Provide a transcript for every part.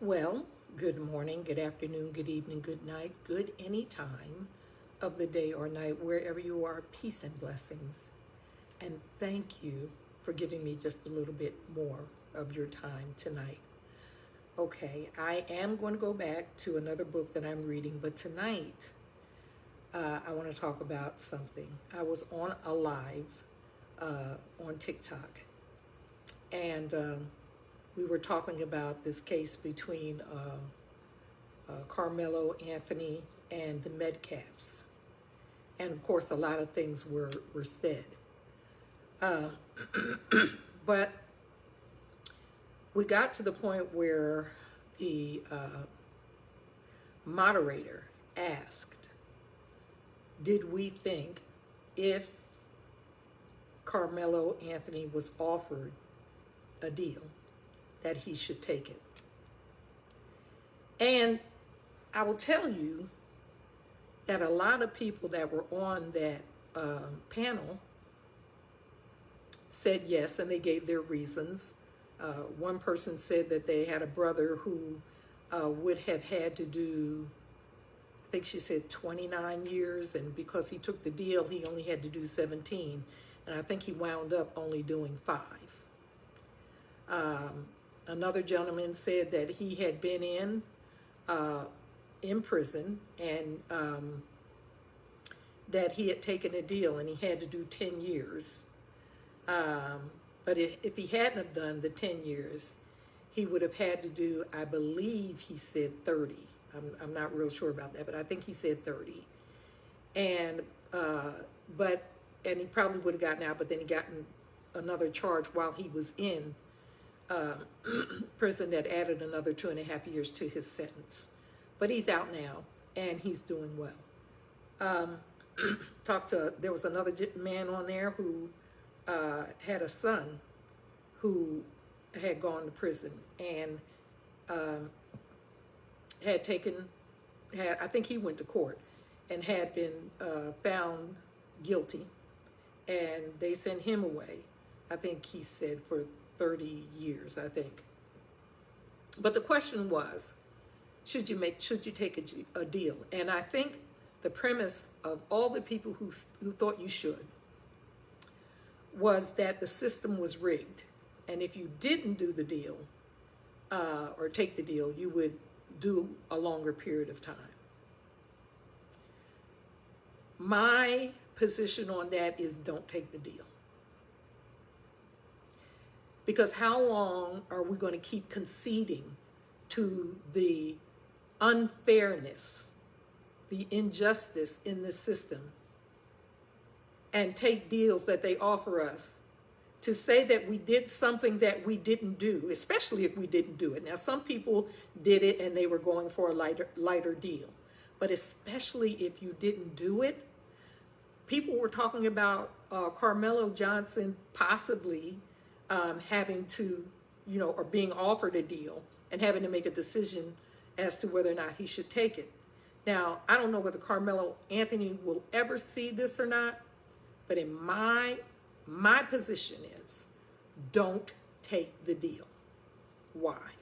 Well, good morning, good afternoon, good evening, good night, good any time of the day or night, wherever you are, peace and blessings. And thank you for giving me just a little bit more of your time tonight. Okay, I am going to go back to another book that I'm reading, but tonight I want to talk about something. I was on a live on TikTok, and we were talking about this case between Carmelo Anthony and the Metcalfs. And of course, a lot of things were said. But we got to the point where the moderator asked, did we think if Carmelo Anthony was offered a deal that he should take it? And I will tell you that a lot of people that were on that panel said yes, and they gave their reasons. One person said that they had a brother who would have had to do, I think she said 29 years, and because he took the deal, he only had to do 17. And I think he wound up only doing 5. Another gentleman said that he had been in prison, and that he had taken a deal and he had to do 10 years. But if he hadn't have done the 10 years, he would have had to do, I believe he said 30. I'm not real sure about that, but I think he said 30. And he probably would have gotten out, but then he got another charge while he was in prison that added another 2.5 years to his sentence. But he's out now, and he's doing well. There was another man on there who had a son who had gone to prison and I think he went to court and had been found guilty, and they sent him away. I think he said for 30 years, I think. But the question was, should you take a deal? And I think the premise of all the people who thought you should was that the system was rigged. And if you didn't do the deal or take the deal, you would do a longer period of time. My position on that is don't take the deal. Because how long are we going to keep conceding to the unfairness, the injustice in this system, and take deals that they offer us to say that we did something that we didn't do, especially if we didn't do it? Now, some people did it and they were going for a lighter deal, but especially if you didn't do it. People were talking about Carmelo Johnson possibly having to, or being offered a deal and having to make a decision as to whether or not he should take it. Now, I don't know whether Carmelo Anthony will ever see this or not, but in my position is, don't take the deal. Why?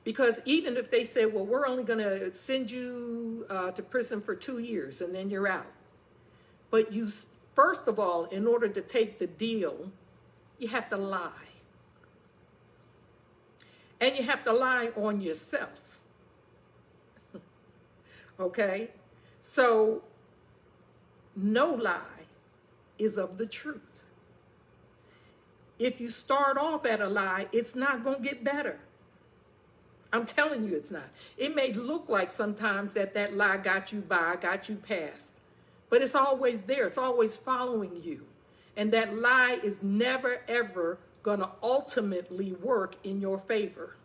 Because even if they say, well, we're only going to send you to prison for 2 years and then you're out. But you, first of all, in order to take the deal, you have to lie. And you have to lie on yourself. Okay? So, no lie is of the truth. If you start off at a lie, it's not going to get better. I'm telling you it's not. It may look like sometimes that lie got you by, got you past, but it's always there. It's always following you. And that lie is never, ever going to ultimately work in your favor.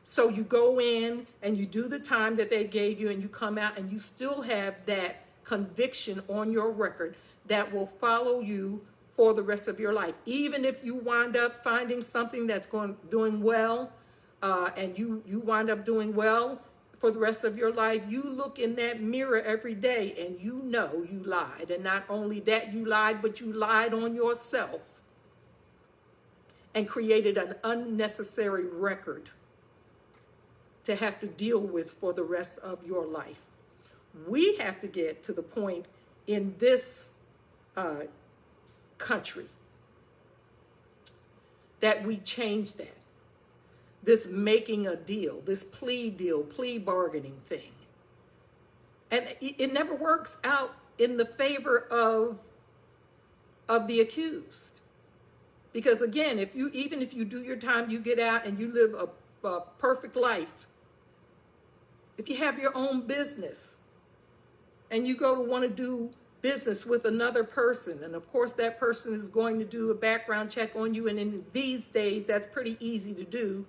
So you go in and you do the time that they gave you and you come out and you still have that conviction on your record that will follow you for the rest of your life. Even if you wind up finding something that's doing well, and you wind up doing well for the rest of your life, you look in that mirror every day and you know you lied. And not only that you lied, but you lied on yourself. and created an unnecessary record to have to deal with for the rest of your life. We have to get to the point in this country that we change that. This making a deal, this plea bargaining thing. And it never works out in the favor of the accused. Because again, even if you do your time, you get out and you live a perfect life. If you have your own business and you go to want to do business with another person, and of course that person is going to do a background check on you, and in these days that's pretty easy to do,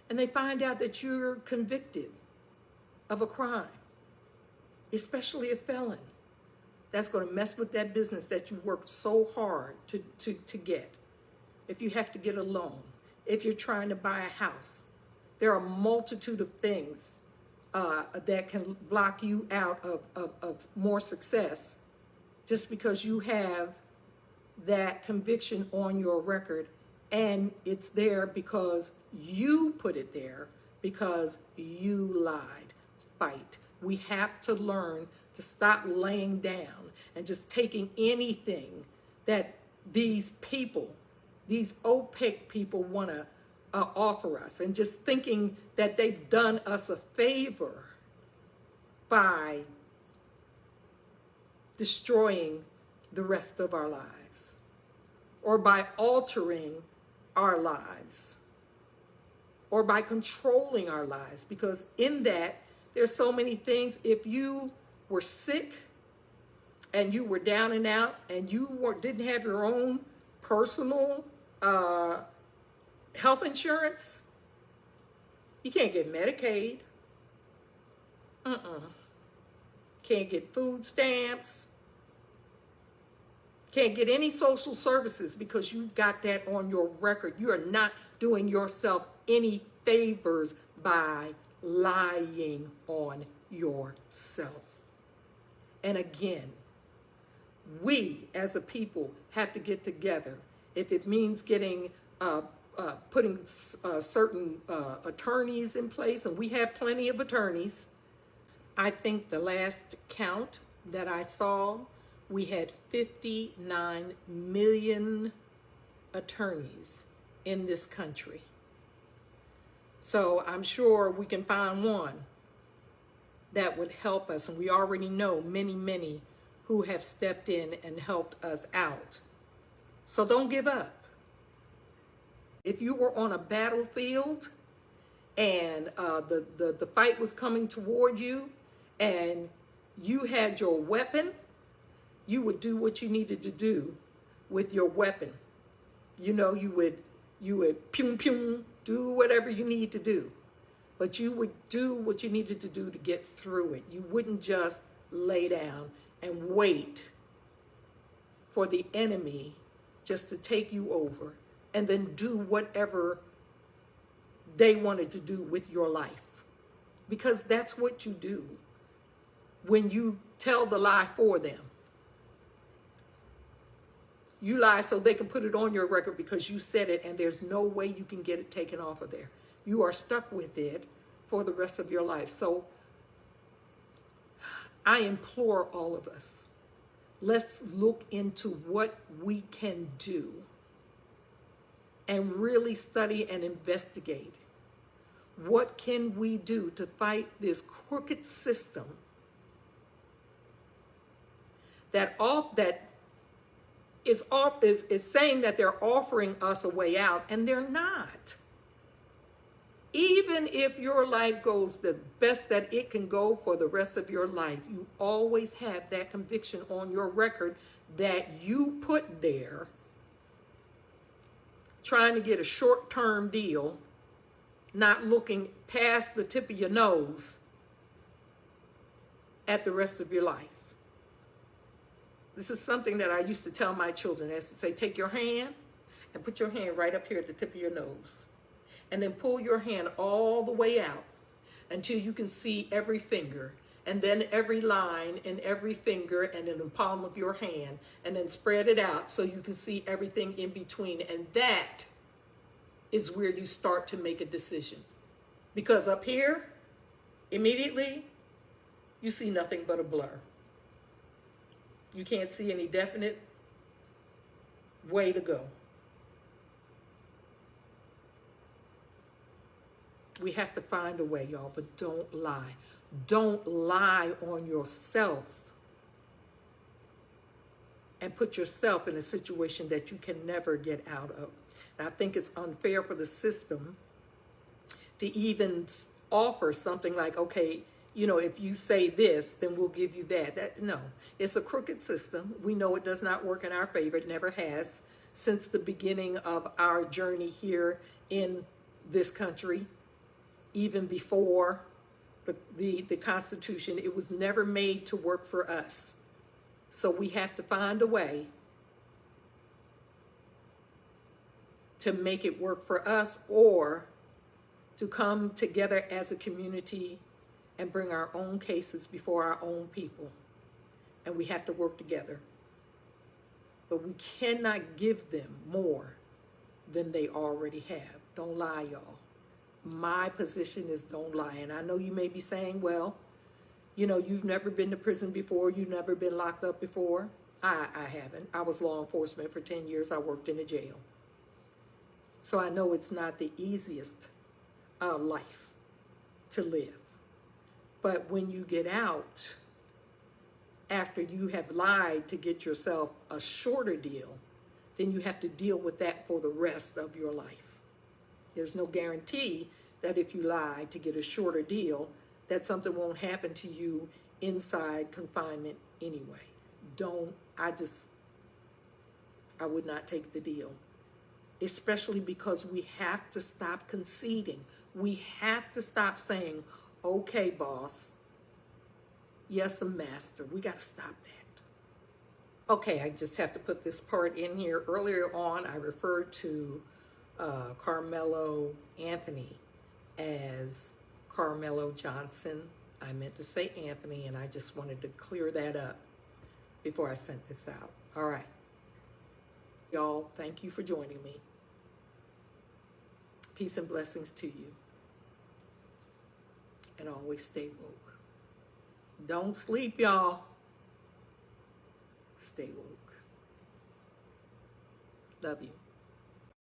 and they find out that you're convicted of a crime, especially a felon, that's going to mess with that business that you worked so hard to get. If you have to get a loan, if you're trying to buy a house, there are a multitude of things that can block you out of more success just because you have that conviction on your record, and it's there because you put it there, because you lied. Fight. We have to learn to stop laying down and just taking anything that these people, these opaque people want to offer us, and just thinking that they've done us a favor by destroying the rest of our lives or by altering our lives or by controlling our lives. Because in that, there's so many things. If you were sick and you were down and out and you didn't have your own personal health insurance, you can't get Medicaid. Can't get food stamps. Can't get any social services because you've got that on your record. You are not doing yourself any favors by lying on yourself. And again, we as a people have to get together. If it means getting putting certain attorneys in place, and we have plenty of attorneys. I think the last count that I saw, we had 59 million attorneys in this country. So I'm sure we can find one that would help us, and we already know many who have stepped in and helped us out. So don't give up. If you were on a battlefield and the fight was coming toward you and you had your weapon, you would do what you needed to do with your weapon. You know, you would pew, do whatever you need to do. But you would do what you needed to do to get through it. You wouldn't just lay down and wait for the enemy just to take you over and then do whatever they wanted to do with your life. Because that's what you do when you tell the lie for them. You lie so they can put it on your record because you said it, and there's no way you can get it taken off of there. You are stuck with it for the rest of your life. So I implore all of us, let's look into what we can do and really study and investigate. What can we do to fight this crooked system that is saying that they're offering us a way out, and they're not. Even if your life goes the best that it can go for the rest of your life, you always have that conviction on your record that you put there trying to get a short-term deal, not looking past the tip of your nose at the rest of your life. This is something that I used to tell my children. I used to say, take your hand and put your hand right up here at the tip of your nose. And then pull your hand all the way out until you can see every finger, and then every line in every finger and in the palm of your hand, and then spread it out so you can see everything in between. And that is where you start to make a decision. Because up here, immediately, you see nothing but a blur. You can't see any definite way to go. We have to find a way, y'all, but don't lie. Don't lie on yourself and put yourself in a situation that you can never get out of. And I think it's unfair for the system to even offer something like, okay, you know, if you say this, then we'll give you that. No, it's a crooked system. We know it does not work in our favor. It never has since the beginning of our journey here in this country. Even before the Constitution, it was never made to work for us. So we have to find a way to make it work for us, or to come together as a community and bring our own cases before our own people. And we have to work together. But we cannot give them more than they already have. Don't lie, y'all. My position is don't lie. And I know you may be saying, well, you know, you've never been to prison before. You've never been locked up before. I haven't. I was law enforcement for 10 years. I worked in a jail. So I know it's not the easiest life to live. But when you get out, after you have lied to get yourself a shorter deal, then you have to deal with that for the rest of your life. There's no guarantee that if you lie to get a shorter deal, that something won't happen to you inside confinement anyway. I would not take the deal. Especially because we have to stop conceding. We have to stop saying, okay, boss. Yes, master. We got to stop that. Okay, I just have to put this part in here. Earlier on, I referred to Carmelo Anthony as Carmelo Johnson. I meant to say Anthony, and I just wanted to clear that up before I sent this out. All right. Y'all, thank you for joining me. Peace and blessings to you. And always stay woke. Don't sleep, y'all. Stay woke. Love you.